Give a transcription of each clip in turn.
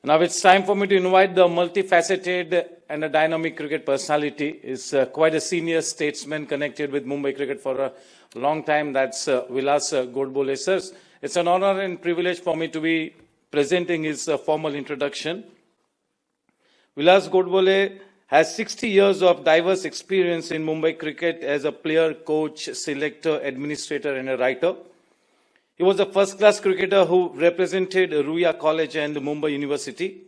Now it's time for me to invite the multifaceted and a dynamic cricket personality. Is quite a senior statesman connected with Mumbai cricket for a long time. That's Vilas Godbole, sir. It's an honor and privilege for me to be presenting his formal introduction. Vilas Godbole has 60 years of diverse experience in Mumbai cricket as a player, coach, selector, administrator, and a writer. He was a first-class cricketer who represented Ruia College and Mumbai University.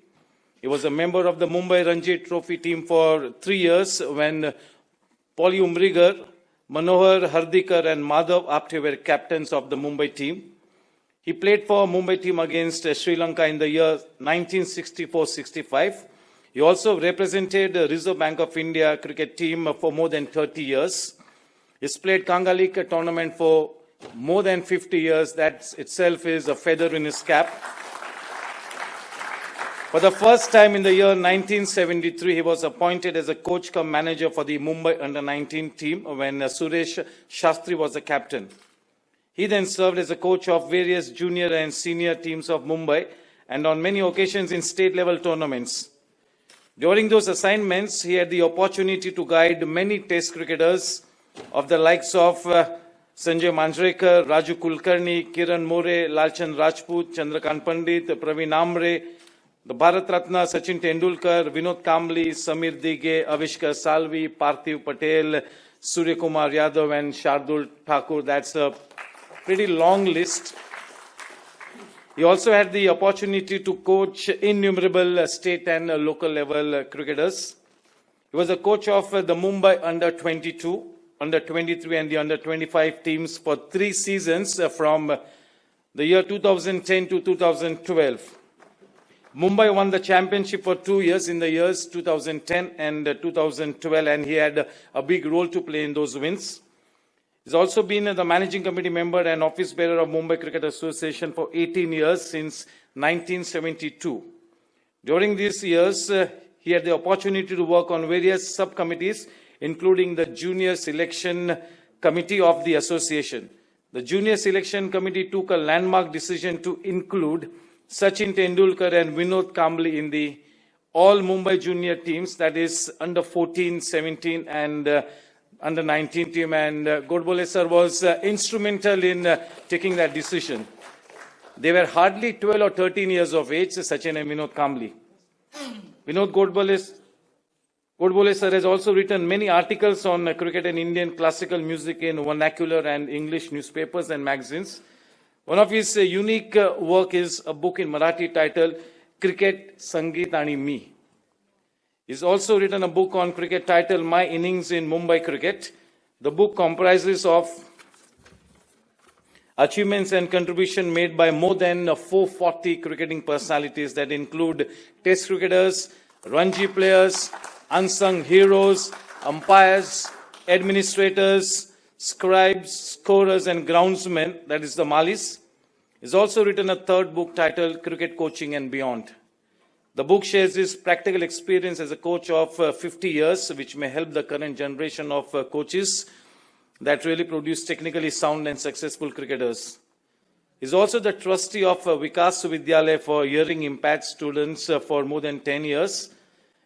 He was a member of the Mumbai Ranji Trophy team for 3 years when Polly Umrigar, Manohar Hardikar and Madhav Apte were captains of the Mumbai team. He played for Mumbai team against Sri Lanka in the year 1964-65. He also represented the Reserve Bank of India cricket team for more than 30 years. He's played Kanga League tournament for more than 50 years. That itself is a feather in his cap. For the first time in the year 1973, he was appointed as a coach cum manager for the Mumbai Under-19 team when Suresh Shastri was the captain. He then served as a coach of various junior and senior teams of Mumbai and on many occasions in state-level tournaments. During those assignments, he had the opportunity to guide many test cricketers of the likes of Sanjay Manjrekar, Raju Kulkarni, Kiran More, Lalchand Rajput, Chandrakant Pandit, Praveen Amre, the Bharat Ratna Sachin Tendulkar, Vinod Kambli, Samir Dige, Avishkar Salvi, Parthiv Patel, Surya Kumar Yadav and Shardul Thakur. That's a pretty long list. He also had the opportunity to coach innumerable state and local level cricketers. He was a coach of the Mumbai Under-22, Under-23 and the Under-25 teams for 3 seasons from the year 2010 to 2012. Mumbai won the championship for 2 years in the years 2010 and 2012 and he had a big role to play in those wins. He's also been the managing committee member and office bearer of Mumbai Cricket Association for 18 years since 1972. During these years, he had the opportunity to work on various subcommittees, including the Junior Selection Committee of the Association. The Junior Selection Committee took a landmark decision to include Sachin Tendulkar and Vinod Kambli in the all Mumbai junior teams, that is under 14, 17 and under 19 team, and Godbole sir was instrumental in taking that decision. They were hardly 12 or 13 years of age, Sachin and Vinod Kambli. Vinod Godbole sir has also written many articles on cricket and Indian classical music in vernacular and English newspapers and magazines. One of his unique work is a book in Marathi titled Cricket, Sangeet Ani Me. He's also written a book on cricket titled My Innings in Mumbai Cricket. The book comprises of achievements and contribution made by more than 440 cricketing personalities that include test cricketers, Ranji players, unsung heroes, umpires, administrators, scribes, scorers and groundsmen, that is the Malis. He's also written a third book titled Cricket Coaching and Beyond. The book shares his practical experience as a coach of 50 years, which may help the current generation of coaches that really produce technically sound and successful cricketers. He's also the trustee of Vikas Vidyalaya for hearing impaired students for more than 10 years.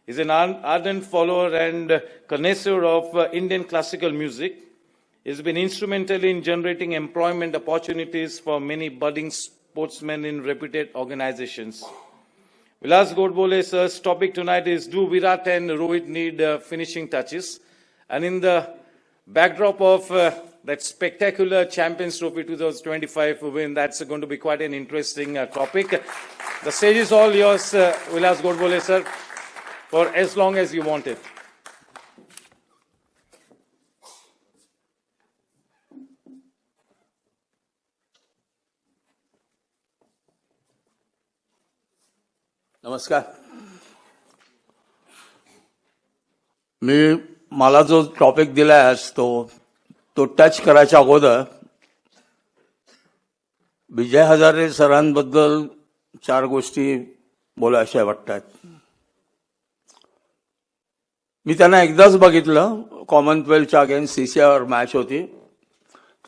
He's an ardent follower and connoisseur of Indian classical music. He's been instrumental in generating employment opportunities for many budding sportsmen in reputed organizations. Vilas Godbole sir's topic tonight is Do Virat and Rohit Need Finishing Touches? And in the backdrop of that spectacular Champions Trophy 2025 win, that's going to be quite an interesting topic. The stage is all yours, Vilas Godbole sir, for as long as you want it. नमस्कार. मला जो topic दिलाय आज तो touch करायच्या अगोदर विजय हजारे सरांबद्दल 4 गोष्टी बोलायच्या वाटतात. मी त्यांना एकदाच बघितलं, कॉमनवेल्थच्या अगेन्स्ट सीसीआर मॅच होती,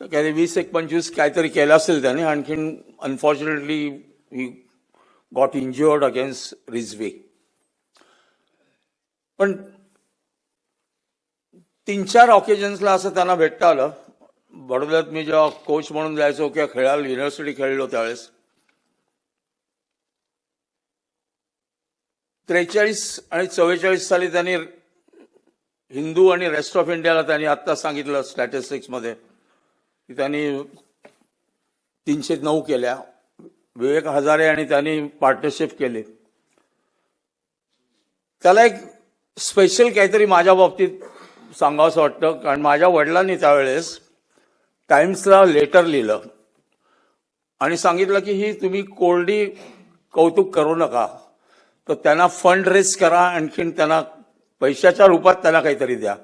तर काही 20-25 काहीतरी केलं असेल त्याने. आणखीन अनफॉर्च्युनेटली ही got injured against Rizvi. पण 3-4 ऑकेजन्सला असं त्यांना भेटता आलं. बडोद्यात मी जेव्हा कोच म्हणून जायचो किंवा खेळायला युनिव्हर्सिटी खेळलो त्यावेळेस 43 आणि 44 साली त्यांनी हिंदू आणि रेस्ट ऑफ इंडियाला त्यांनी आत्ता सांगितलं स्टॅटिस्टिक्समध्ये की त्यांनी 309 केल्या. विवेक हजारे आणि त्यांनी पार्टनरशिप केली. त्याला एक स्पेशल काहीतरी माझ्या बाबतीत सांगावंसं वाटतं, कारण माझ्या वडिलांनी त्यावेळेस टाइम्सला लेटर लिहिलं आणि सांगितलं की ही तुम्ही कोरडी कौतुक करू नका, तर त्यांना फंड रेज करा, आणखीन त्यांना पैशाच्या रूपात त्यांना काहीतरी द्या.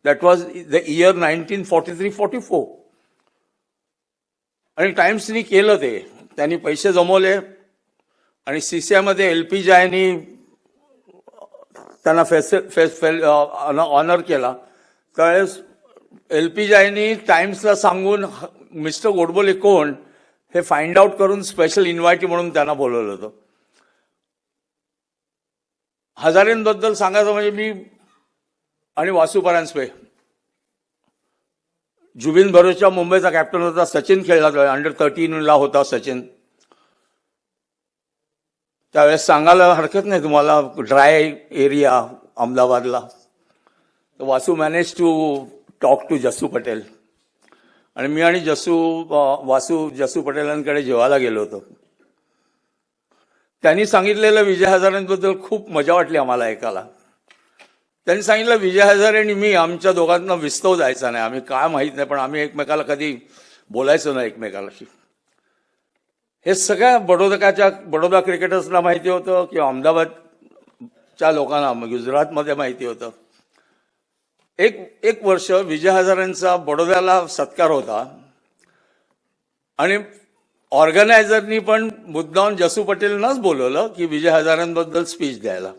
That was the year 1943-44. आणि टाइम्सनी केलं ते. त्यांनी पैसे जमवले आणि सीसीआयमध्ये LP जायनी त्यांना ऑनर केला. त्यावेळेस LP जायनी टाइम्सला सांगून मिस्टर गोडबोले कोण हे फाइंड आउट करून स्पेशल इन्व्हायटी म्हणून त्यांना बोलवलं होतं. हजारेंबद्दल सांगायचं म्हणजे मी आणि वासू परांजपे, जुबिन भरोच्या मुंबईचा कॅप्टन होता, सचिन खेळला अंडर-13 होता सचिन. त्यावेळेस सांगायला हरकत नाही तुम्हाला, ड्राय एरिया अहमदाबादला. Vasu manage to talk to Jasu Patel आणि मी आणि जसू पटेलांकडे जेवायला गेलो होतो. त्यांनी सांगितलेलं विजय हजारेंबद्दल खूप मजा वाटली आम्हाला ऐकायला. त्यांनी सांगितलं विजय हजारे आणि मी आमच्या दोघांना विस्तव जायचा नाही. आम्ही काय माहीत नाही, पण आम्ही एकमेकाला कधी बोलायचो नाही एकमेकालाशी. हे सगळ्या बडोदा क्रिकेटर्सना माहिती होतं किंवा अहमदाबादच्या लोकांना गुजरातमध्ये माहिती होतं. एक वर्ष विजय हजारेंचा बडोद्याला सत्कार होता आणि ऑर्गनायझरनी पण मुद्दाम जसू पटेलनाच बोलवलं की विजय हजारेंबद्दल स्पीच द्यायला.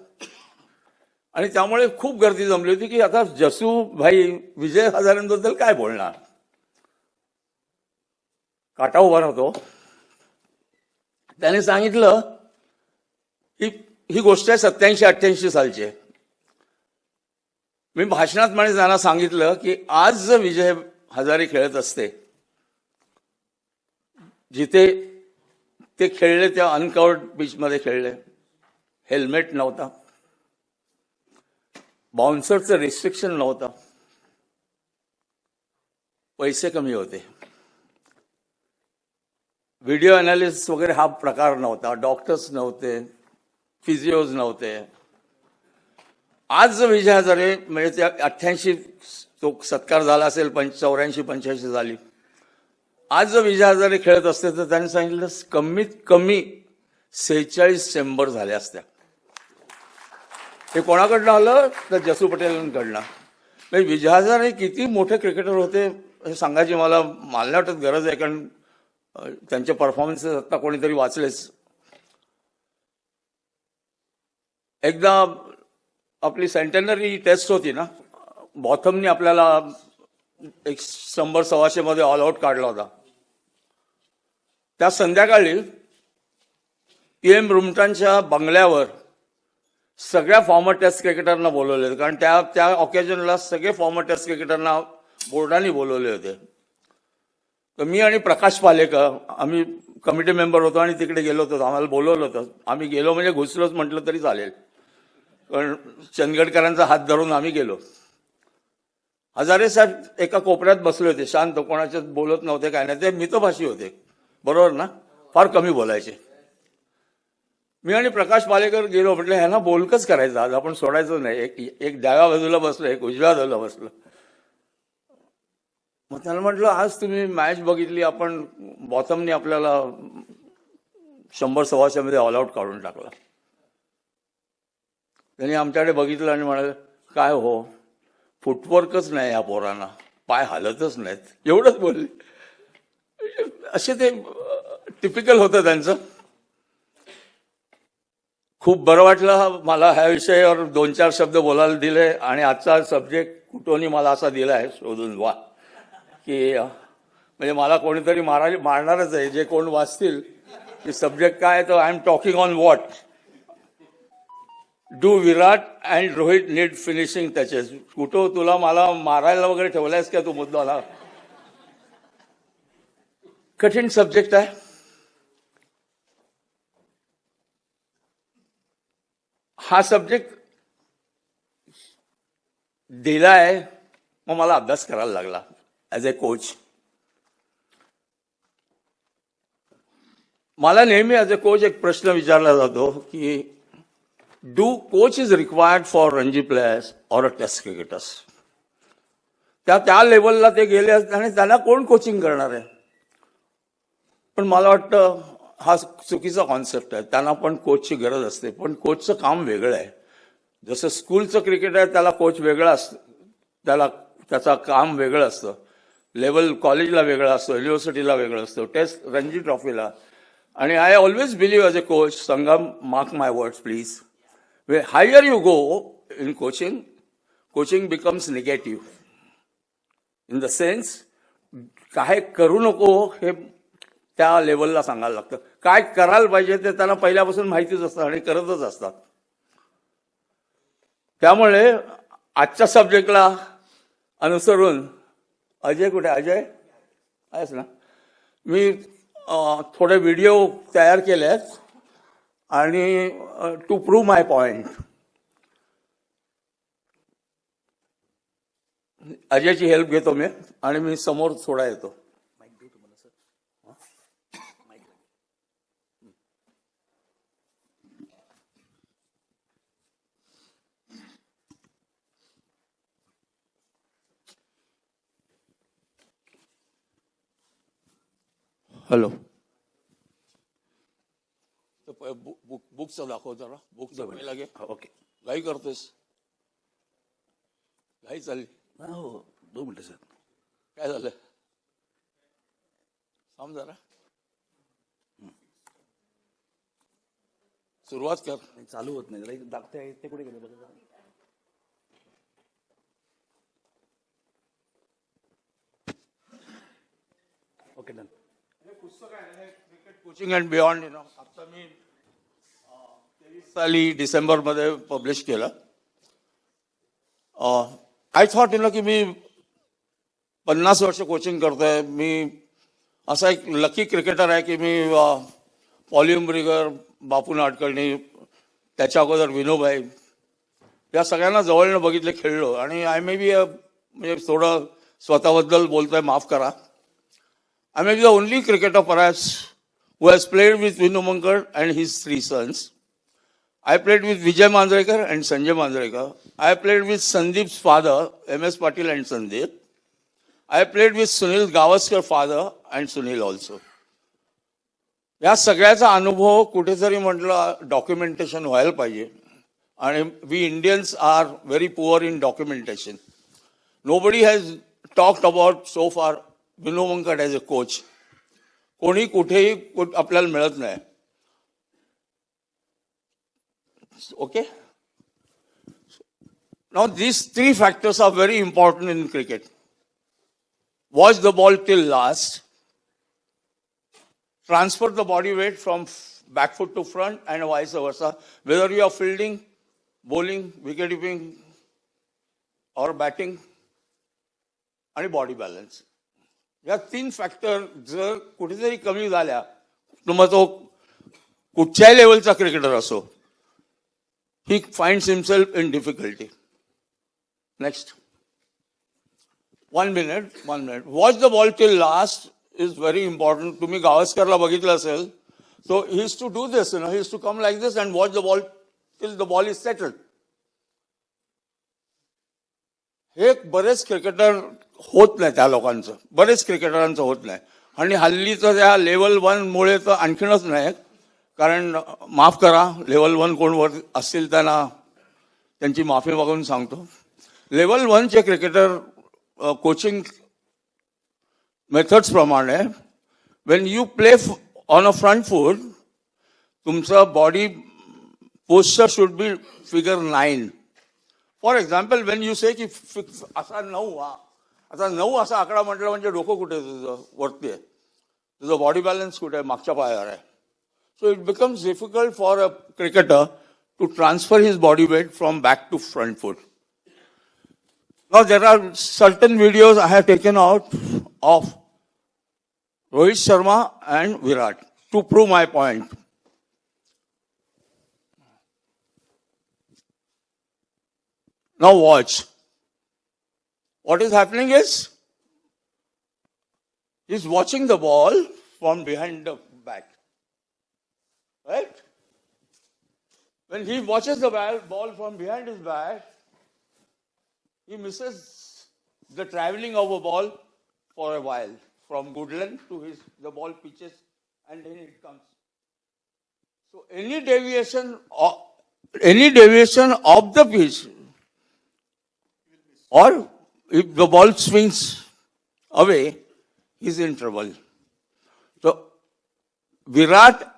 आणि त्यामुळे खूप गर्दी जमली होती की आता जसू भाई विजय हजारेंबद्दल काय बोलणार. काटा उभा राहतो. त्याने सांगितलं ही गोष्ट आहे 87-88 सालची. मी भाषणात म्हणजे त्यांना सांगितलं की आज जर विजय हजारे खेळत असते जिथे ते खेळले त्या अनकवर्ड बीचमध्ये खेळले, हेल्मेट नव्हता, बाउन्सरचं रिस्ट्रिक्शन नव्हतं, पैसे कमी होते, व्हिडिओ अनालिसिस वगैरे हा प्रकार नव्हता, डॉक्टर्स नव्हते, फिजिओज नव्हते. आज जर विजय हजारे म्हणजे त्या 88 तो सत्कार झाला असेल, 84-85 झाली. आज जर विजय हजारे खेळत असते तर त्यांनी सांगितलं कमीत कमी 46 चेंबर झाल्या असत्या. हे कोणाकडनं आलं तर जसू पटेलांकडनं. म्हणजे विजय हजारे किती मोठे क्रिकेटर होते हे सांगायची मला नाही वाटत गरज आहे, कारण त्यांचे परफॉर्मन्सेस आता कोणीतरी वाचलेच. एकदा आपली सेंटेनरी टेस्ट होती ना, बॉथमनी आपल्याला 100-125 मध्ये ऑल आउट काढला होता. त्या संध्याकाळी PM रुमटांच्या बंगल्यावर सगळ्या फॉर्मर टेस्ट क्रिकेटरना बोलवले, कारण त्या ऑकेजनला सगळे फॉर्मर टेस्ट क्रिकेटरना बोर्डाने बोलवले होते. तर मी आणि प्रकाश पालेकर आम्ही कमिटी मेंबर होतो आणि तिकडे गेलो होतो. आम्हाला बोलवलं होतं. आम्ही गेलो म्हणजे घुसलोच म्हटलं तरी चालेल, कारण चंदगडकरांचा हात धरून आम्ही गेलो. हजारे साहेब एका कोपऱ्यात बसले होते, शांत, कोणाच्यात बोलत नव्हते, काय नाही. ते मितभाषी होते, बरोबर ना, फार कमी बोलायचे. मी आणि प्रकाश पालेकर गेलो. म्हटलं ह्यांना बोलकच करायचं, आज आपण सोडायचं नाही. एक डाव्या बाजूला बसलं, एक उजव्या बाजूला बसलं. मग त्यांना म्हटलं आज तुम्ही मॅच बघितली, आपण बॉथमनी आपल्याला 100-125 मध्ये ऑल आउट काढून टाकला. त्यांनी आमच्याकडे बघितलं आणि म्हणाले काय हो, फुटवर्कच नाही या पोरांना, पाय हालतच नाहीत, एवढंच बोलले. असे ते टिपिकल होतं त्यांचं. खूप बरं वाटलं मला ह्या विषयावर 2-4 शब्द बोलायला दिले. आणि आजचा सब्जेक्ट कुठूनही मला असा दिला आहे शोधून वा, की म्हणजे मला कोणीतरी मारणारच आहे. जे कोण वाचतील सब्जेक्ट काय तर I am talking on what. Do Virat and Rohit need finishing touches. कुठं तुला मला मारायला वगैरे ठेवलायस का तू मुद्दाला? कठीण सब्जेक्ट आहे. हा सब्जेक्ट दिलाय, मग मला अभ्यास करायला लागला ॲज ए कोच. मला नेहमी ॲज अ कोच एक प्रश्न विचारला जातो की do coach is required for Ranji players or a test cricketers. त्या लेवलला ते गेले आणि त्यांना कोण कोचिंग करणार आहे? पण मला वाटतं हा चुकीचा कॉन्सेप्ट आहे. त्यांना पण कोचची गरज असते, पण कोचचं काम वेगळं आहे. जसं स्कूलचं क्रिकेट आहे त्याला कोच वेगळा असतं, त्याचं काम वेगळं असतं. लेवल कॉलेजला वेगळं असतं, युनिव्हर्सिटीला वेगळं असतं, टेस्ट रणजी ट्रॉफीला. आणि I always believe as a coach, Sangam, mark my words please, higher you go in coaching, coaching becomes negative in the sense काय करू नको हे त्या लेवलला सांगायला लागतं. काय करायला पाहिजे ते त्यांना पहिल्यापासून माहितीच असतं आणि करतच असतात. त्यामुळे आजच्या सब्जेक्टला अनुसरून अजय कुठे? अजय आहेस ना? मी थोडे व्हिडिओ तयार केले आहेत आणि टू प्रूव्ह माय पॉइंट. अजयची हेल्प घेतो मी आणि मी समोर थोडा येतो. हॅलो. बुकचं दाखव जरा. बुकचं लागे. ओके. घाई करतोस? घाई चालली? हो 2 मिनिटं सर. काय झालं? थांब जरा. सुरुवात कर. चालू होत नाही. दाखते ते कुठे गेले बघा. Okay done. पुस्तक आहे क्रिकेट कोचिंग अँड बियॉन्ड. आता मी 23 साली डिसेंबरमध्ये पब्लिश केलं. आय थॉट की मी 50 वर्ष कोचिंग करतोय. मी असा एक लकी क्रिकेटर आहे की मी पॉली उमरीगर, बापू नाडकर्णी, त्याच्या अगोदर विनोबाई या सगळ्यांना जवळनं बघितले, खेळलो. आणि आय मे बी म्हणजे थोडं स्वतःबद्दल बोलतोय, माफ करा. I may be the only cricketer perhaps who has played with Vinu Mankad and his 3 sons. I played with Vijay Manjrekar and Sanjay Manjrekar. I played with Sandeep's father, M.S. Patil and Sandeep. I played with Sunil Gavaskar father and Sunil also. या सगळ्याचा अनुभव कुठेतरी म्हटलं documentation व्हायला पाहिजे. आणि we Indians are very poor in documentation. Nobody has talked about so far Vinoo Mankad as a coach. कोणी कुठेही आपल्याला मिळत नाही. Okay. Now these 3 factors are very important in cricket. Watch the ball till last. Transfer the body weight from back foot to front and vice versa. Whether you are fielding, bowling, wicket-keeping or batting, आणि body balance. या 3 factor जर कुठेतरी कमी झाल्या, मग तो कुठच्याही लेवलचा क्रिकेटर असो, he finds himself in difficulty. Next. 1 minute. Watch the ball till last is very important. तुम्ही गावस्करला बघितलं असेल, so he is to do this, he is to come like this and watch the ball till the ball is settled. हे बरेच cricketer होत नाही, त्या लोकांचं, बरेच क्रिकेटरांचं होत नाही. आणि हल्लीचं त्या लेवल 1 मुळे तर आणखीनच नाही. कारण माफ करा, लेवल 1 कोण वर असतील त्यांना त्यांची माफी मागून सांगतो. लेवल 1चे क्रिकेटर कोचिंग मेथड्स प्रमाणे when you play on a front foot, तुमचं body posture should be figure 9. For example when you say की असा 9, आता 9 असा आकडा म्हटलं म्हणजे डोकं कुठे तुझं वरती आहे, तुझं बॉडी बॅलन्स कुठे आहे, मागच्या पायावर आहे. So it becomes difficult for a cricketer to transfer his body weight from back to front foot. Now there are certain videos I have taken out of Rohit Sharma and Virat to prove my point. Now watch. What is happening is, he's watching the ball from behind the back. Right? When he watches the ball from behind his back, he misses the traveling of a ball for a while. From good length to the ball pitches and then it comes. So any deviation of the pitch, or if the ball swings away, he's in trouble. So Virat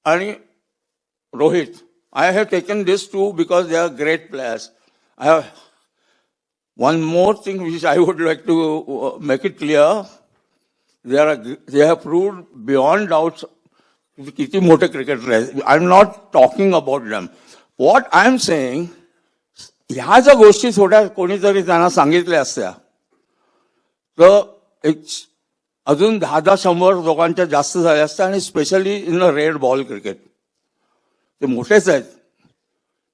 and Rohit, I have taken this two because they are great players. I have one more thing which I would like to make it clear. They have proved beyond doubt किती मोठे cricketer आहेत. I am not talking about them. What I am saying, ह्या ज्या गोष्टी थोड्या कोणीतरी त्यांना सांगितल्या असत्या तर एक अजून 10-100 लोकांच्या जास्त झाल्या असत्या, आणि specially in a red ball cricket. ते मोठेच आहेत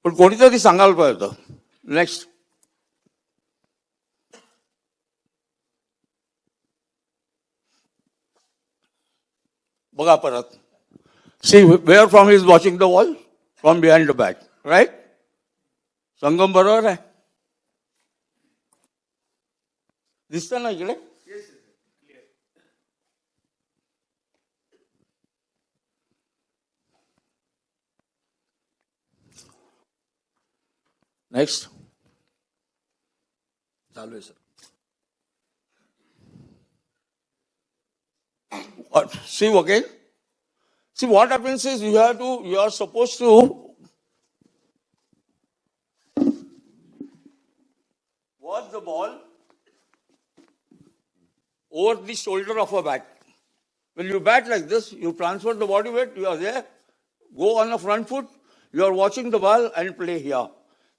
पण कोणीतरी सांगायला पाहिजे होतं. नेक्स्ट. बघा परत. See where from he is watching the wall? From behind the back, right? संगम बरोबर आहे. दिसतं ना इकडे? नेक्स्ट. चालू आहे sir. See again. See what happens is you are supposed to watch the ball over the shoulder of a bat. When you bat like this, you transfer the body weight, you are there, go on the front foot, you are watching the ball and play here.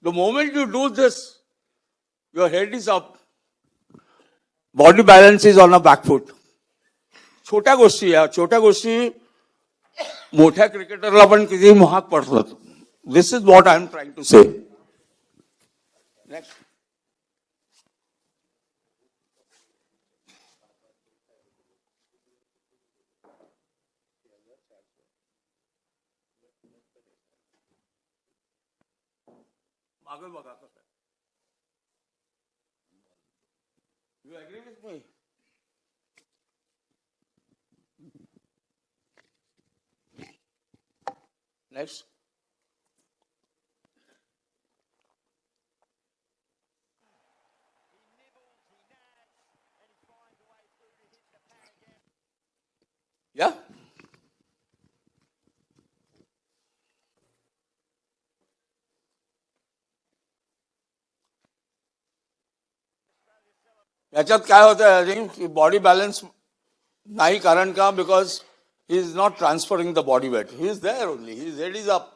The moment you do this, your head is up, body balance is on a back foot. छोट्या गोष्टी या छोट्या गोष्टी मोठ्या क्रिकेटरला पण किती महाग पडतात. This is what I am trying to say. Next. मागे बघा कसं. You agree with me? Next. Yeah. याच्यात काय होतं आय थिंक की बॉडी बॅलन्स नाही. कारण का? Because he is not transferring the body weight. He is there only. His head is up.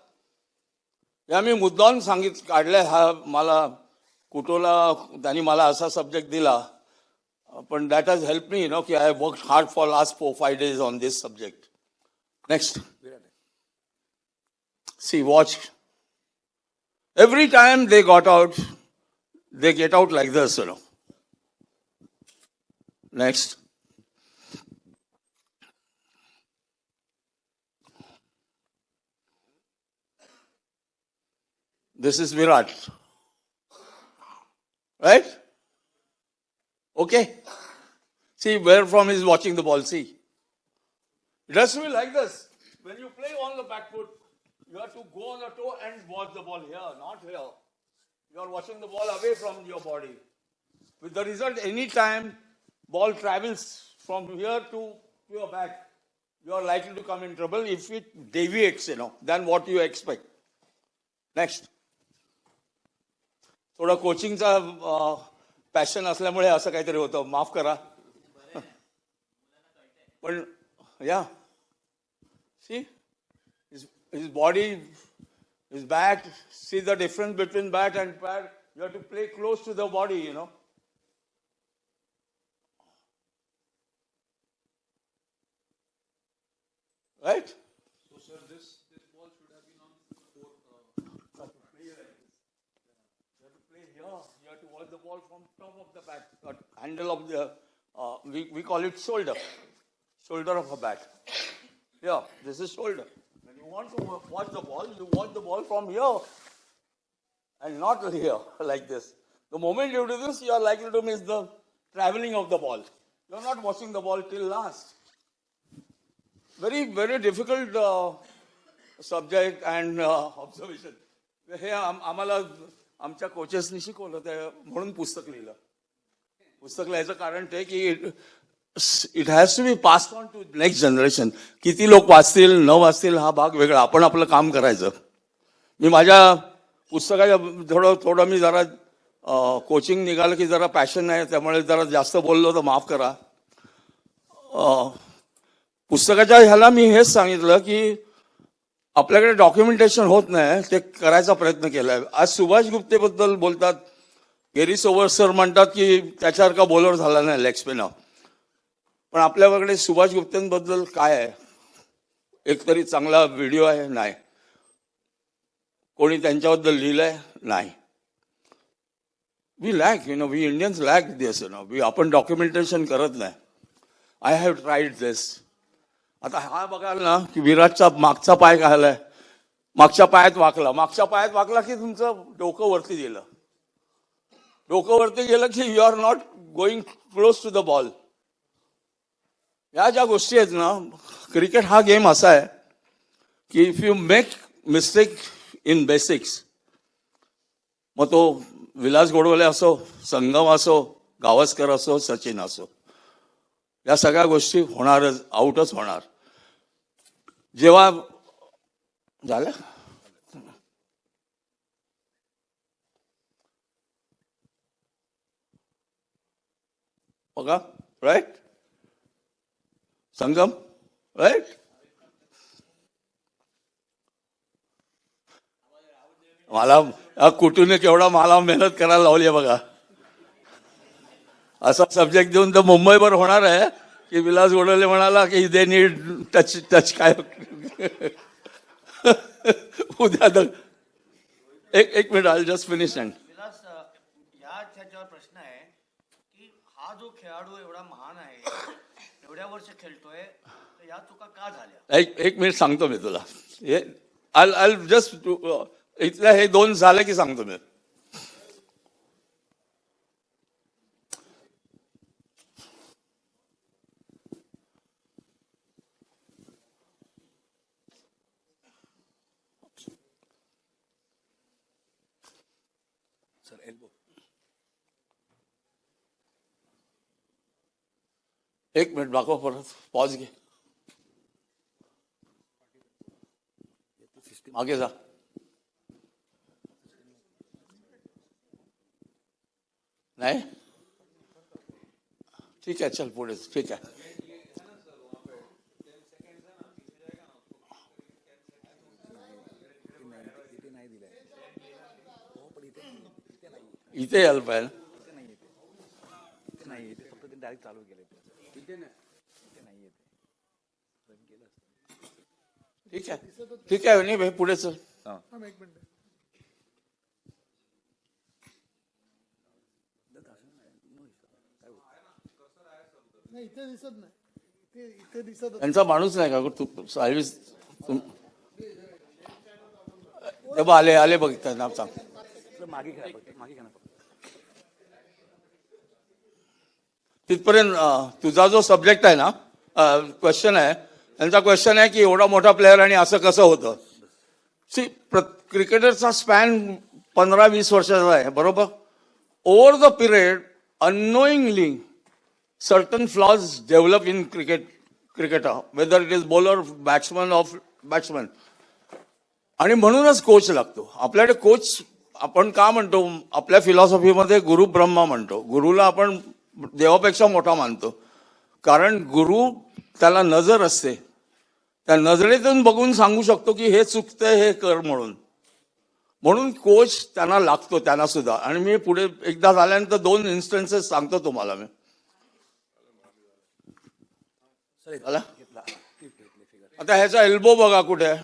या मी मुद्दाम काढलाय. हा मला कुटोला त्यांनी मला असा सब्जेक्ट दिला, पण दॅट हॅज हेल्प मी की I have worked hard for last 4-5 days on this subject. Next. See watch. Every time they got out, they get out like this, Next. This is Virat. Right? Okay. See where from he is watching the ball. See. It has to be like this. When you play on the back foot, you have to go on the toe and watch the ball here, not here. You are watching the ball away from your body. With the result, any time ball travels from here to your back, you are likely to come in trouble if it deviates, than what you expect. Next. थोडा कोचिंगचा passion असल्यामुळे असं काहीतरी होतं, माफ करा. पण या C his body, his bat. See the difference between bat and pad. You have to play close to the body, you know. Right? So, sir, this ball should have been on four. You have to play here. You have to watch the ball from top of the bat. Handle of the, we call it shoulder. Shoulder of a bat. Yeah, this is shoulder. When you want to watch the ball, you watch the ball from here. And not here, like this. The moment you do this, you are likely to miss the traveling of the ball. You are not watching the ball till last. Very, very difficult subject and observation. हे आम्हाला आमच्या कोचेसनी शिकवलं ते म्हणून पुस्तक लिहिलं. पुस्तक लिहायचं कारण ते की it has to be passed on to next generation. किती लोक वाचतील न वाचतील हा भाग वेगळा. आपण आपलं काम करायचं. मी माझ्या पुस्तकाच्या थोडं मी जरा कोचिंग निघालं की जरा पॅशन आहे त्यामुळे जरा जास्त बोललो तर माफ करा. पुस्तकाच्या ह्याला मी हेच सांगितलं की आपल्याकडे डॉक्युमेंटेशन होत नाही ते करायचा प्रयत्न केलाय. आज सुभाष गुप्तेबद्दल बोलतात. गेरी सोवर सर म्हणतात की त्याच्यासारखा बॉलर झाला नाही लेग स्पिनर. पण आपल्याकडे सुभाष गुप्तेबद्दल काय आहे? एकतरी चांगला व्हिडिओ आहे? नाही. कोणी त्यांच्याबद्दल लिहिलंय? नाही. We lack we Indians lack this आपण डॉक्युमेंटेशन करत नाही. I have tried this. आता हा बघाल ना की विराटचा मागचा पाय घालाय, मागच्या पायात वाकला की तुमचं डोकं वरती गेलं. डोकं वरती गेलं की you are not going close to the ball. या ज्या गोष्टी आहेत ना, क्रिकेट हा गेम असा आहे की if you make mistake in basics, मग तो विलास गोडबोले असो, संगम असो, गावस्कर असो, सचिन असो, या सगळ्या गोष्टी होणारच, आउटच होणार. जेव्हा झालं बघा, राईट संगम, राईट. मला कुटूने केवढा मला मेहनत करायला लावली आहे बघा. असा सब्जेक्ट देऊन तर मुंबईवर होणार आहे की विलास गोडले म्हणाला की दे नीड टच काय उद्या एक minute I just finish. And Vilas, ह्याच्यावर प्रश्न आहे की हा जो खेळाडू एवढा महान आहे, एवढ्या वर्ष खेळतोय, तर या चुका का झाल्या? एक मिनिट सांगतो मी तुला. आय जस्ट इथल्या हे दोन झाले की सांगतो मी. Sir elbow. एक मिनिट दाखव परत. पॉज घे. मागे जा. नाही ठीक आहे, चल पुढे. ठीक आहे. इथे यायला पाहिजे. नाही येते, फक्त ते डायरेक्ट चालू केले. इथे नाही येते. ठीक आहे, ठीक आहे. नाही भाई पुढे चल. इथे दिसत नाही. इथे दिसत त्यांचा माणूस नाही का तू सर्व्हिस? आले आले बघ नाव सांग. मागे घ्या, मागे घ्या ना. तिथपर्यंत तुझा जो सब्जेक्ट आहे ना, क्वेश्चन आहे, त्यांचा क्वेश्चन आहे की एवढा मोठा प्लेअर आणि असं कसं होतं. सी, क्रिकेटरचा स्पॅन 15-20 वर्षाचा आहे, बरोबर. Over the period unknowingly certain flaws develop in cricketer, whether it is bowler, batsman or batsman. आणि म्हणूनच कोच लागतो. आपल्याकडे कोच आपण का म्हणतो? आपल्या फिलॉसॉफीमध्ये गुरु ब्रह्मा म्हणतो. गुरुला आपण देवापेक्षा मोठा मानतो, कारण गुरु त्याला नजर असते त्या नजरेतून बघून सांगू शकतो की हे चुकतंय, हे कर म्हणून कोच त्यांना लागतो, त्यांना सुद्धा. आणि मी पुढे एकदा झाल्यानंतर 2 इन्स्टन्सेस सांगतो तुम्हाला मी. झालं? आता ह्याचा एल्बो बघा कुठे आहे,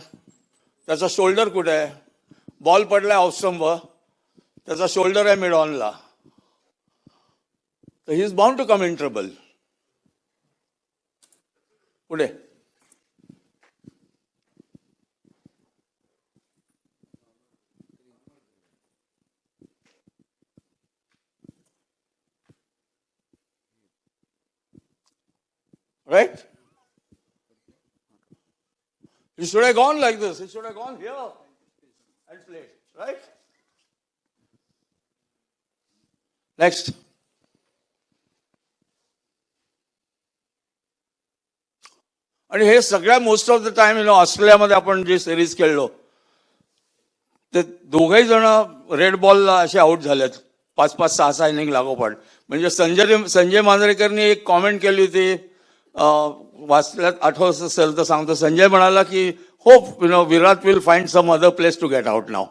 त्याचा शोल्डर कुठे आहे, बॉल पडलाय ऑफस्टंपवर, त्याचा शोल्डर आहे मिड ऑनला, तर he is bound to come in trouble. पुढे right? He should have gone like this. He should have gone here and played, right? Next. आणि हे सगळ्या मोस्ट ऑफ द टाइम ऑस्ट्रेलियामध्ये आपण जे सिरीज खेळलो ते दोघही जण रेड बॉलला असे आउट झालेत 5-5, 6-6 इनिंग लागोपाठ. म्हणजे संजय मांजरेकरनी एक कॉमेंट केली होती, वाचल्यात आठवत असेल तर सांगतो. संजय म्हणाला की hope Virat will find some other place to get out now.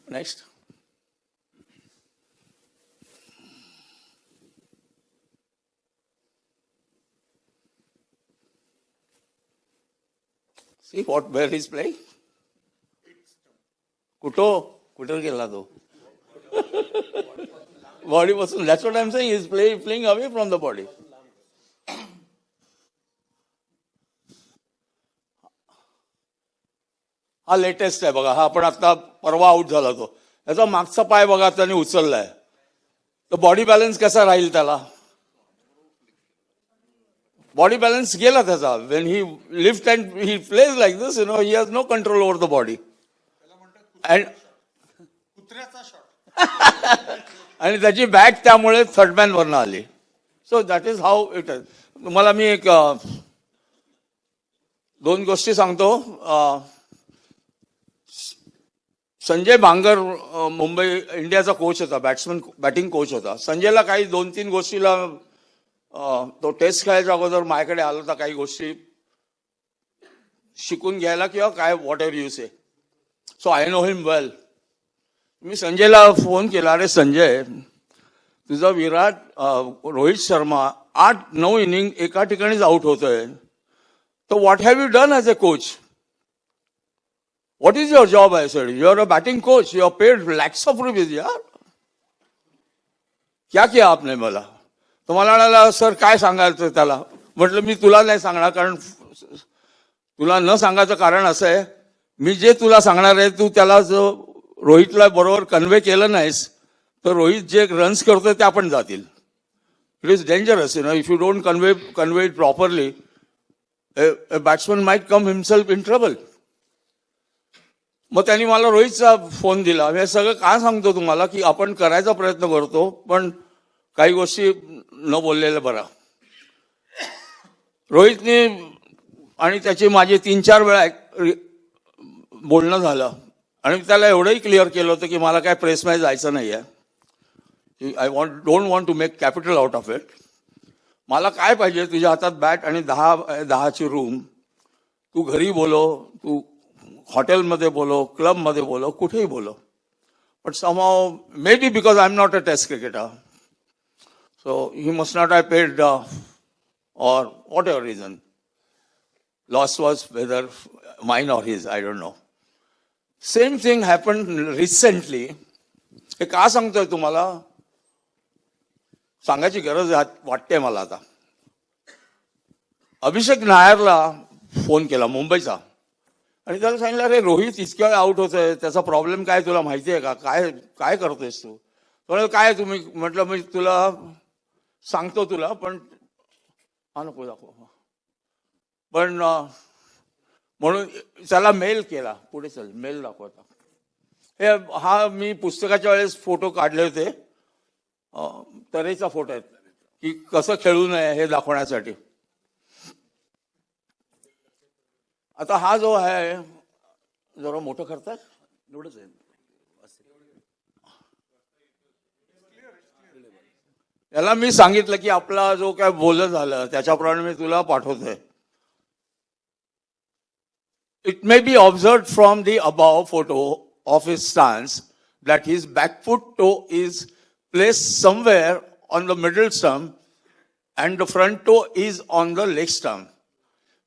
Next. See where he's playing? कुठं गेला तो? बॉडी पासून. That's what I'm saying. He's playing away from the body. हा लेटेस्ट आहे बघा. हा आपण आता परवा आउट झाला तो. याचा मागचा पाय बघा त्याने उचललाय, तर बॉडी बॅलन्स कसा राहील त्याला? बॉडी बॅलन्स गेला त्याचा. When he lift and he plays like this, he has no control over the body. And कुत्र्याचा शॉट. आणि त्याची बॅट त्यामुळे थर्ड मॅन वरनं आली. So that is how it is. तुम्हाला मी एक 2 गोष्टी सांगतो. संजय भांगर मुंबई इंडियाचा कोच होता, बॅटिंग कोच होता. संजयला काही 2-3 गोष्टीला तो टेस्ट खेळायच्या अगोदर माझ्याकडे आला होता काही गोष्टी शिकून घ्यायला किंवा काय whatever you say. So I know him well. मी संजयला फोन केला, अरे संजय, तुझा विराट रोहित शर्मा 8-9 इनिंग एका ठिकाणीच आउट होतोय, तर what have you done as a coach? What is your job? I said you are a batting coach, you are paid lakhs of rupees यार, क्या किया आपने? मला तर मला म्हणाला, सर काय सांगायचं त्याला? म्हटलं मी तुला नाही सांगणार, कारण तुला न सांगायचं कारण असं आहे, मी जे तुला सांगणार आहे तू त्याला जो रोहितला बरोबर कन्वे केलं नाहीस तर रोहित जे रन्स करतोय त्या पण जातील. It is dangerous if you don't convey it properly. a batsman might come himself in trouble. मग त्यांनी मला रोहितचा फोन दिला. हे सगळं काय सांगतो तुम्हाला की आपण करायचा प्रयत्न करतो, पण काही गोष्टी न बोललेल्या बरा. रोहितने आणि त्याची माझी 3-4 वेळा बोलणं झालं आणि त्याला एवढंही क्लिअर केलं होतं की मला काय प्रेस मॅच जायचं नाही आहे. I don't want to make capital out of it. मला काय पाहिजे, तुझ्या हातात बॅट आणि 10ची रूम. तू घरी बोलो, तू हॉटेलमध्ये बोलो, क्लबमध्ये बोलो, कुठेही बोलो. But somehow may be because I am not a test cricketer, so he must not have paid or whatever reason. Loss was whether mine or his, I don't know. Same thing happened recently. हे का सांगतोय तुम्हाला? सांगायची गरज वाटते मला आता. अभिषेक नायरला phone केला मुंबईचा आणि त्याला सांगितलं, अरे रोहित इतक्या वेळ आउट होतोय, त्याचा प्रॉब्लेम काय तुला माहिती आहे का? काय करतोयस तू? काय तुम्ही? म्हटलं मी तुला सांगतो तुला, पण नको दाखव. पण म्हणून त्याला मेल केला. पुढे चल, मेल दाखवता. हे हा मी पुस्तकाच्या वेळेस फोटो काढले होते, तऱ्हेचा फोटो आहे की कसं खेळू नये हे दाखवण्यासाठी. आता हा जो आहे जरा मोठं करतात एवढंच आहे. याला मी सांगितलं की आपला जो काय बोलणं झालं त्याच्याप्रमाणे मी तुला पाठवतोय. It may be observed from the above photo of his stance that his back foot toe is placed somewhere on the middle stump and the front toe is on the leg stump.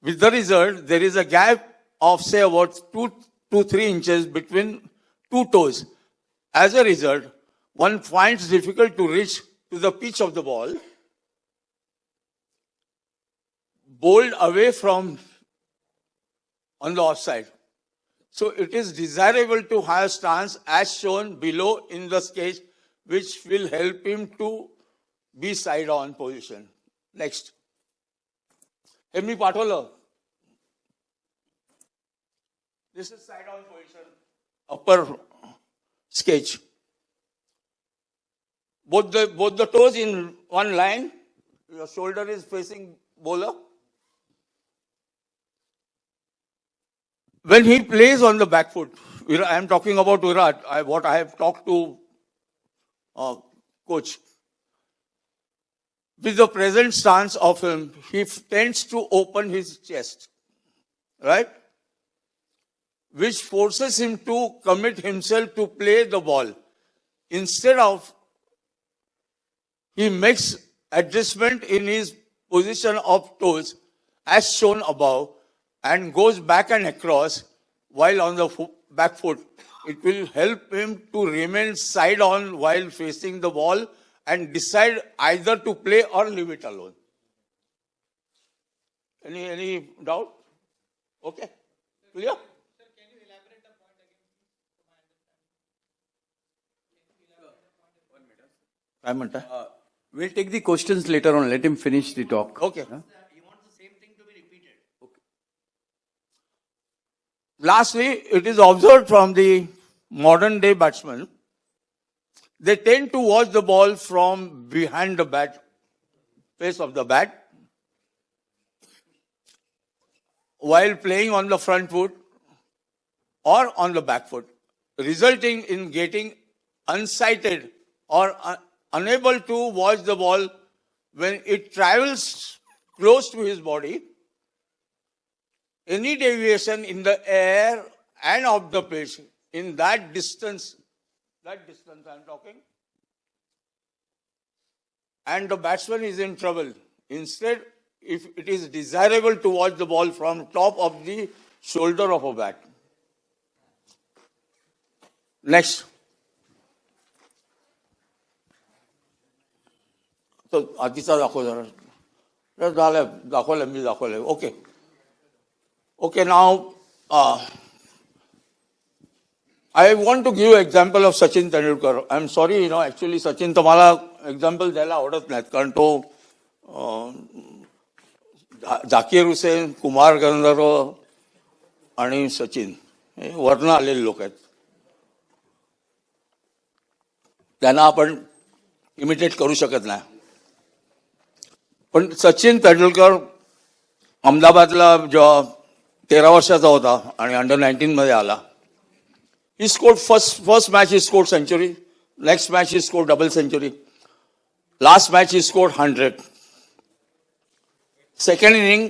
With the result, there is a gap of say about 2 to 3 inches between two toes. As a result, one finds difficult to reach to the pitch of the ball, bowled away from on the offside. So it is desirable to have a stance as shown below in the sketch, which will help him to be side on position. Next. हे मी पाठवलं. This is side on position. Upper sketch. Both the toes in one line. Your shoulder is facing bowler. When he plays on the back foot, I am talking about Virat, what I have talked to coach. With the present stance of him, he tends to open his chest, right? Which forces him to commit himself to play the ball. Instead of, he makes adjustment in his position of toes as shown above and goes back and across while on the back foot. It will help him to remain side on while facing the ball and decide either to play or leave it alone. Any doubt? Okay, clear? काय म्हणता? We'll take the questions later on. Let him finish the talk. Okay. He wants the same thing to be repeated. Lastly, it is observed from the modern day batsmen, they tend to watch the ball from behind the bat, face of the bat, while playing on the front foot or on the back foot, resulting in getting unsighted or unable to watch the ball when it travels close to his body. Any deviation in the air and of the pitch in that distance I'm talking, and the batsman is in trouble. Instead, if it is desirable to watch the ball from top of the shoulder of a bat. Next. So, आधीचा दाखव जरा. दाखवलं मी दाखवलं. Okay. Okay, now I want to give an example of Sachin Tendulkar. I'm sorry, actually Sachin तर मला example द्यायला आवडत नाहीत कारण तो झाकीर हुसेन, कुमार गंधर्व आणि सचिन हे वर्ण आलेले लोक आहेत. त्यांना आपण इमिटेट करू शकत नाही. पण सचिन तेंडुलकर अहमदाबादला जेव्हा 13 वर्षाचा होता आणि अंडर-19 मध्ये आला. He scored first match he scored century. Next match he scored double century. Last match he scored 100. Second inning,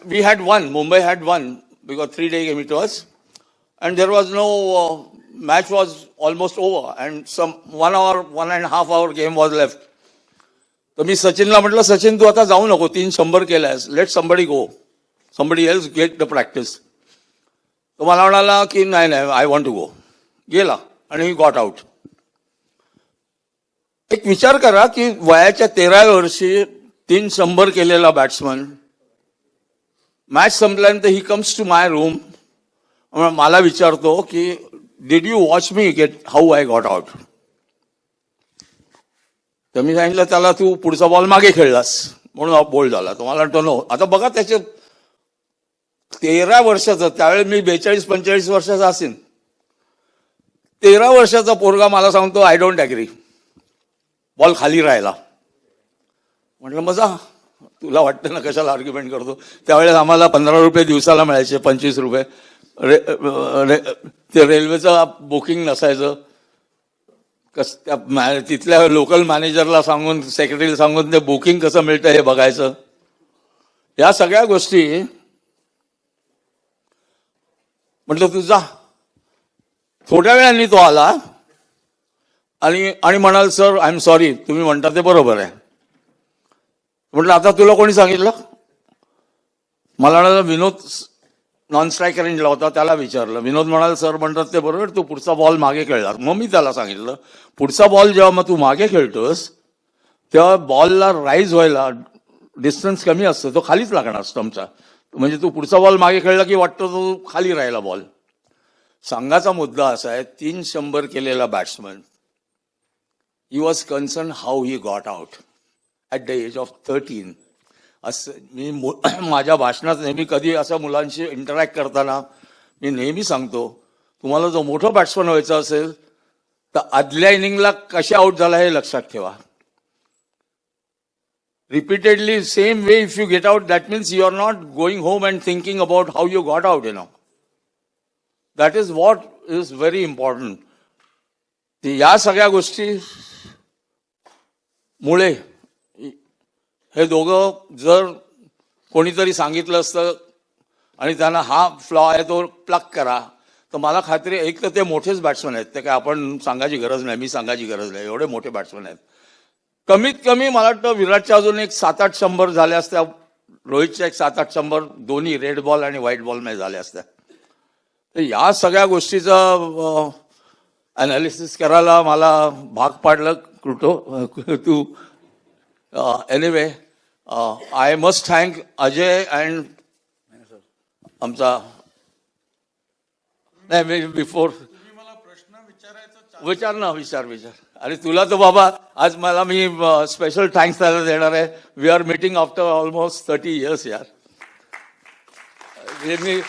we had won. Mumbai had won because 3-day game it was, and there was no match was almost over, and some 1.5 hour game was left. तर मी सचिनला म्हटलं, सचिन तू आता जाऊ नको, 300 केलायस, late somebody go, somebody else get the practice. तो मला म्हणाला की नाही आय वॉन्ट टू गो. गेला आणि ही गॉट आउट. एक विचार करा की वयाच्या 13व्या वर्षी 300 केलेला बॅट्समन मॅच संपल्यानंतर he comes to my room, मला विचारतो की did you watch me get how I got out. तर मी सांगितलं त्याला तू पुढचा बॉल मागे खेळलास म्हणून बोल्ड झाला. तो मला म्हणतो नो. आता बघा त्याचे 13 वर्षाचा, त्यावेळेस मी 42-45 वर्षाचा असेल, 13 वर्षाचा पोरगा मला सांगतो आय डोंट ॲग्री, बॉल खाली राहिला. म्हटलं मजा, तुला वाटतं ना कशाला आर्ग्युमेंट करतो. त्यावेळेस आम्हाला 15 रुपये दिवसाला मिळायचे, 25 रुपये. ते रेल्वेचं बुकिंग नसायचं, तिथल्या लोकल मॅनेजरला सांगून सेक्रेटरीला सांगून ते बुकिंग कसं मिळतं हे बघायचं. या सगळ्या गोष्टी म्हटलं तू जा. थोड्या वेळाने तो आला आणि म्हणाल सर आय एम सॉरी, तुम्ही म्हणता ते बरोबर आहे. म्हटलं आता तुला कोणी सांगितलं? मला म्हणाला विनोद नॉन स्ट्रायकर रेंजला होता, त्याला विचारलं. विनोद म्हणाल सर म्हणतात ते बरोबर, तू पुढचा बॉल मागे खेळला. मग मी त्याला सांगितलं पुढचा बॉल जेव्हा मग तू मागे खेळतोस तेव्हा बॉलला राईज व्हायला डिस्टन्स कमी असतो, तो खालीच लागणार स्टंपचा. म्हणजे तू पुढचा बॉल मागे खेळला की वाटतं तो खाली राहिला बॉल. सांगायचा मुद्दा असा आहे, 300 केलेला batsman, he was concern how he got out at the edge of 13. असं मी माझ्या भाषणात नेहमी कधी असं मुलांशी इंटरॅक्ट करताना मी नेहमी सांगतो, तुम्हाला जो मोठा बॅट्समन व्हायचा असेल तर आदल्या इनिंगला कशा आउट झाला हे लक्षात ठेवा. Repeatedly same way if you get out, that means you are not going home and thinking about how you got out. That is what is very important. या सगळ्या गोष्टी मुळे हे दोघं जर कोणीतरी सांगितलं असतं आणि त्यांना हा फ्लॉ आहे तो प्लग करा, तर मला खात्री आहे एक तर ते मोठेच बॅट्समन आहेत, ते काय आपण सांगायची गरज नाही, मी सांगायची गरज नाही, एवढे मोठे बॅट्समन आहेत. कमीत कमी मला वाटतं विराटच्या अजून एक 7-8 झाल्या असत्या, रोहितच्या एक 7-8 दोन्ही रेड बॉल आणि व्हाईट बॉल मध्ये झाल्या असत्या. तर या सगळ्या गोष्टीचं अनालिसिस करायला मला भाग पाडलं तू. Anyway, I must thank Ajay and आमचा नाही बिफोर मला प्रश्न विचारायचा विचार. आणि तुला तर बाबा आज मला मी स्पेशल थँक्स त्याला देणार आहे. We are meeting after almost 30 years यार. मी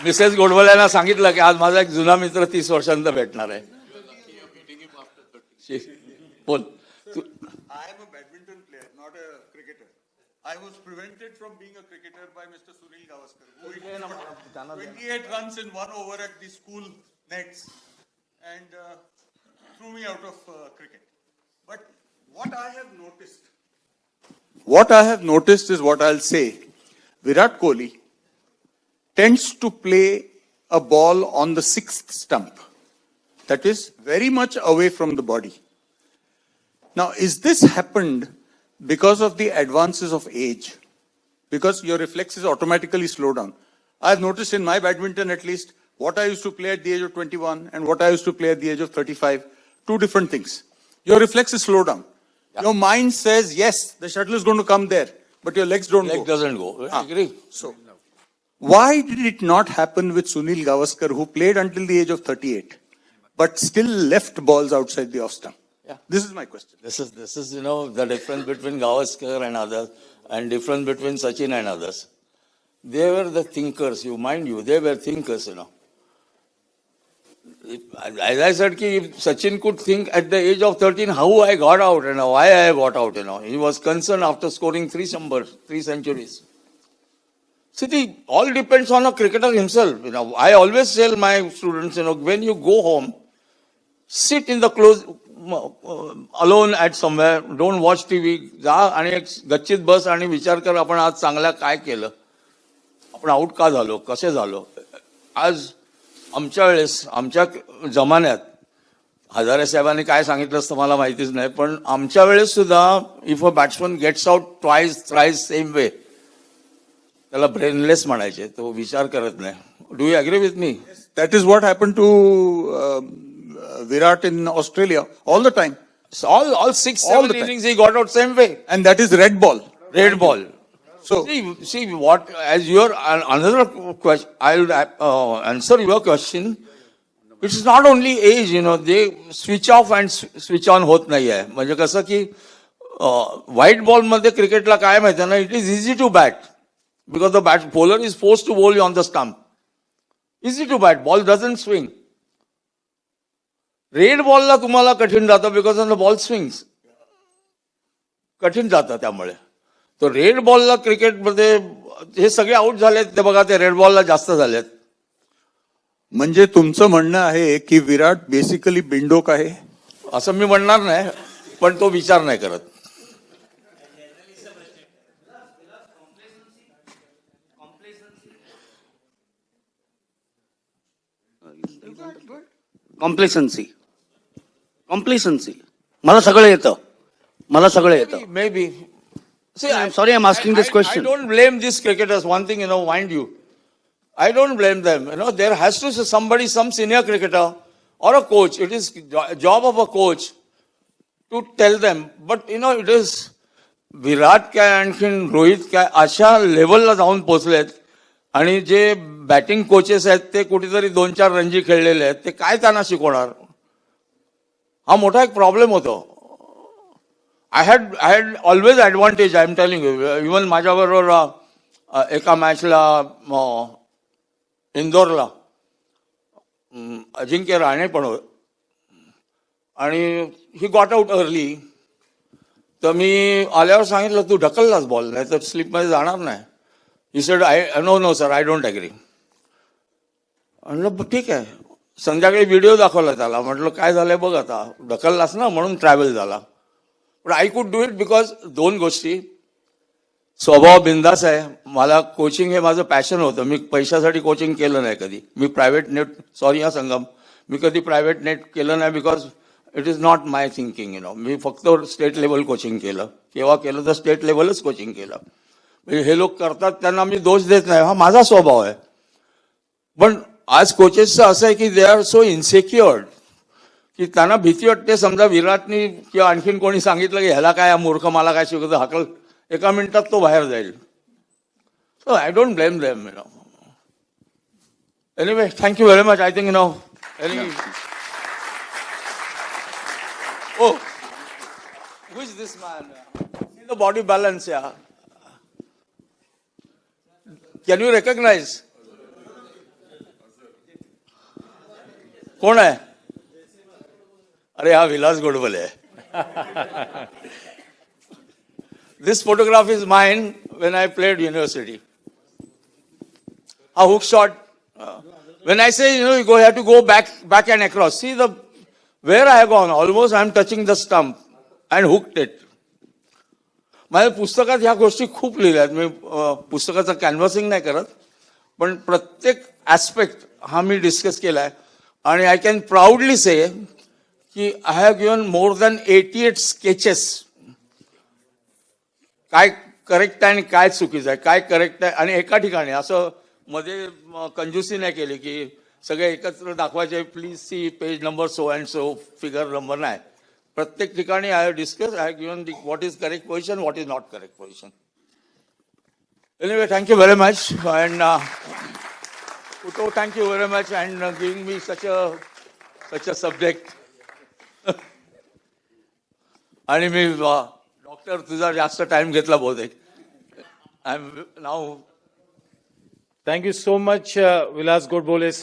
मिसेस गोडबोलेंना सांगितलं की आज माझा एक जुना मित्र 30 वर्षांत भेटणार आहे. बोल. I am a badminton player, not a cricketer. I was prevented from being a cricketer by Mr. Sunil Gavaskar, who hit 28 runs in 1 over at the school nets and threw me out of cricket. But what I have noticed is what I'll say. Virat Kohli tends to play a ball on the 6th stump. That is very much away from the body. Now, is this happened because of the advances of age? Because your reflexes automatically slow down. I've noticed in my badminton at least, what I used to play at the age of 21 and what I used to play at the age of 35, two different things. Your reflexes slow down. Yeah. Your mind says, yes, the shuttle is going to come there, but your legs don't go. Leg doesn't go. I agree. So, why did it not happen with Sunil Gavaskar, who played until the age of 38, but still left balls outside the off stump? Yeah. This is my question. This is the difference between Gavaskar and others, and difference between Sachin and others. They were the thinkers. They were thinkers. As I said, if Sachin could think at the age of 13 how I got out and why I got out, he was concerned after scoring 3 centuries. See, all depends on a cricketer himself. I always tell my students, when you go home, sit in the close. Alone at somewhere, don't watch TV. जा आणि एक गच्चीत बस आणि विचार कर आपण आज चांगल्या काय केलं, आपण आऊट का झालो, कसे झालो. आज आमच्या वेळेस, आमच्या जमान्यात हजारे साहेबांनी काय सांगितलं असतं मला माहितीच नाही, पण आमच्या वेळेस सुद्धा if a batsman gets out twice thrice same way, त्याला ब्रेनलेस म्हणायचे, तो विचार करत नाही. Do you agree with me? That is what happened to Virat in Australia all the time. So all 6-7 innings he got out same way. And that is red ball. Red ball. So, See what, as your another question, I'll answer your question. It's not only age, they switch off and switch on होत नाही आहे. म्हणजे कसं की white ball मध्ये क्रिकेटला काय माहिती ना, it is easy to bat because the bowler is forced to bowl on the stump. Easy to bat, ball doesn't swing. Red बॉलला तुम्हाला कठीण जातं because of the ball swings, कठीण जातं. त्यामुळे तो रेड बॉलला क्रिकेटमध्ये हे सगळे आउट झालेत, ते बघा ते रेड बॉलला जास्त झालेत. म्हणजे तुमचं म्हणणं आहे की विराट बेसिकली बिंडोक आहे? असं मी म्हणणार नाही, पण तो विचार नाही करत. कॉम्प्लेसन्सी कॉम्प्लेसन्सी मला सगळं येतं, मला सगळं येतं. Maybe. See, I'm sorry I'm asking this question. I don't blame these cricketers. One thing, mind you, I don't blame them. There has to be somebody, some senior cricketer or a coach. It is job of a coach to tell them. But it is विराट काय आणखीन रोहित काय अशा लेवलला जाऊन पोहोचलेत, आणि जे batting coaches आहेत ते कुठेतरी 2-4 रणजी खेळलेले आहेत, ते काय त्यांना शिकवणार? हा मोठा एक प्रॉब्लेम होतो. I had always advantage, I'm telling you. Even माझ्याबरोबर एका मॅचला इंदोरला अजिंक्य राणे पण होते, आणि ही गॉट आउट अर्ली. तर मी आल्यावर सांगितलं, तू ढकललाच बॉल, नाही तर स्लिपमध्ये जाणार नाही. He said no sir, I don't agree. म्हणलं ठीक आहे. संध्याकाळी व्हिडिओ दाखवला त्याला, म्हटलं काय झालंय बघ, आता ढकललास ना म्हणून ट्रॅव्हल झाला. पण I could do it because 2 गोष्टी. स्वभाव बिंदास आहे, मला कोचिंग हे माझं पॅशन होतं. मी पैशासाठी कोचिंग केलं नाही कधी. मी प्रायव्हेट नेट, सॉरी हा संगम, मी कधी प्रायव्हेट नेट केलं नाही, because it is not my thinking. मी फक्त स्टेट लेवल कोचिंग केलं. केव्हा केलं तर स्टेट लेवलच कोचिंग केलं. म्हणजे हे लोक करतात त्यांना मी दोष देत नाही, हा माझा स्वभाव आहे. पण आज कोचेसचं असं आहे की दे आर सो इन्सेक्युअर्ड की त्यांना भीती वाटते. समजा विराटनी किंवा आणखीन कोणी सांगितलं की ह्याला काय मूर्ख, मला काय शिकवतो, हाकल, 1 मिनिटात तो बाहेर जाईल. So I don't blame them. Anyway, thank you very much. I think Oh, who is this man? See the body balance, yeah. Can you recognize? कौन है? अरे हाँ, Vilas Godbole. This photograph is mine when I played university. A hook shot. When I say, you have to go back and across. See where I have gone. Almost I am touching the stump and hooked it. माझ्या पुस्तकात ह्या गोष्टी खूप लिहिल्या आहेत. मी पुस्तकाचं कॅनव्हासिंग नाही करत, पण प्रत्येक ऍस्पेक्ट हा मी डिस्कस केलाय. आणि आय कॅन प्राऊडली से की I have given more than 88 sketches. काय करेक्ट आहे आणि काय चुकीचं आहे, काय करेक्ट आहे. आणि एका ठिकाणी असं मध्ये कंजूसी नाही केली की सगळे एकत्र दाखवायचे, please see page number so and so, figure number नाही. प्रत्येक ठिकाणी I have discuss, I have given what is correct position, what is not correct position. Anyway, thank you very much. And Uto, thank you very much and giving me such a subject. आणि मी doctor तुझा जास्त time घेतला बहुतेक. I am now. Thank you so much, Vilas Godbole sir.